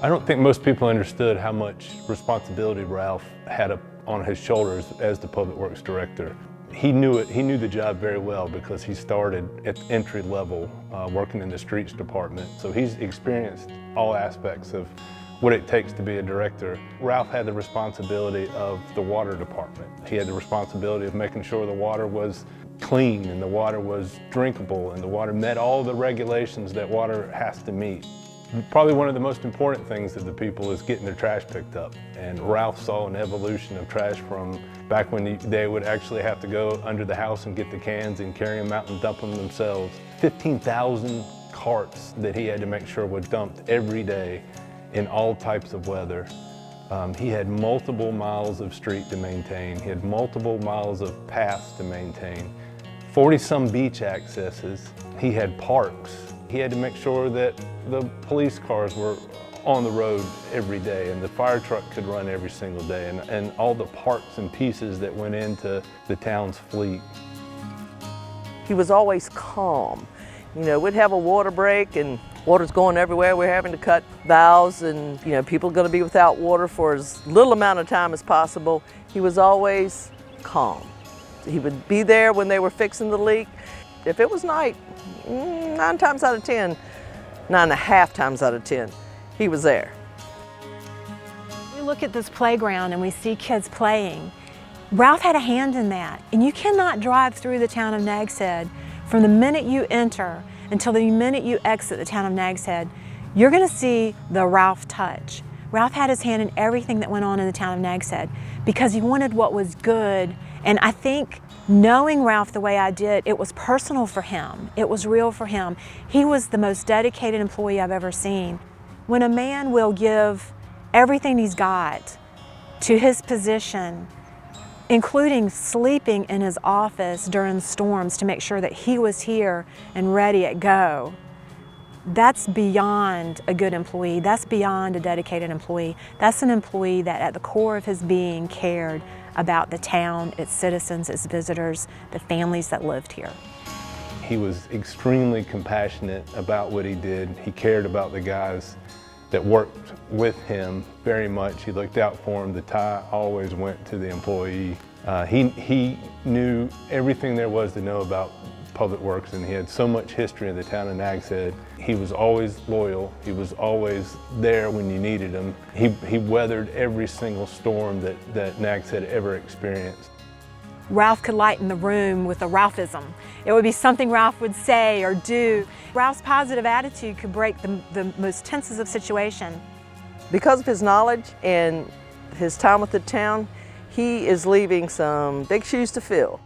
I don't think most people understood how much responsibility Ralph had on his shoulders as the Public Works Director. He knew it. He knew the job very well because he started at entry level working in the streets department. So he's experienced all aspects of what it takes to be a director. Ralph had the responsibility of the water department. He had the responsibility of making sure the water was clean and the water was drinkable and the water met all the regulations that water has to meet. Probably one of the most important things to the people is getting their trash picked up. And Ralph saw an evolution of trash from back when they would actually have to go under the house and get the cans and carry them out and dump them themselves. 15,000 carts that he had to make sure were dumped every day in all types of weather. He had multiple miles of street to maintain. He had multiple miles of paths to maintain. 40-some beach accesses. He had parks. He had to make sure that the police cars were on the road every day and the fire truck could run every single day and all the parts and pieces that went into the town's fleet. He was always calm. You know, we'd have a water break and water's going everywhere. We're having to cut valves and, you know, people are going to be without water for as little amount of time as possible. He was always calm. He would be there when they were fixing the leak. If it was night, 9 times out of 10, 9.5 times out of 10, he was there. We look at this playground and we see kids playing. Ralph had a hand in that, and you cannot drive through the town of Nags Head from the minute you enter until the minute you exit the town of Nags Head. You're going to see the Ralph touch. Ralph had his hand in everything that went on in the town of Nags Head because he wanted what was good, and I think knowing Ralph the way I did, it was personal for him. It was real for him. He was the most dedicated employee I've ever seen. When a man will give everything he's got to his position, including sleeping in his office during storms to make sure that he was here and ready at go, that's beyond a good employee. That's beyond a dedicated employee. That's an employee that at the core of his being cared about the town, its citizens, its visitors, the families that lived here. He was extremely compassionate about what he did. He cared about the guys that worked with him very much. He looked out for them. The tie always went to the employee. He knew everything there was to know about Public Works, and he had so much history in the town of Nags Head. He was always loyal. He was always there when you needed him. He weathered every single storm that Nags Head ever experienced. Ralph could lighten the room with a Ralphism. It would be something Ralph would say or do. Ralph's positive attitude could break the most tenses of situation. Because of his knowledge and his time with the town, he is leaving some big shoes to fill.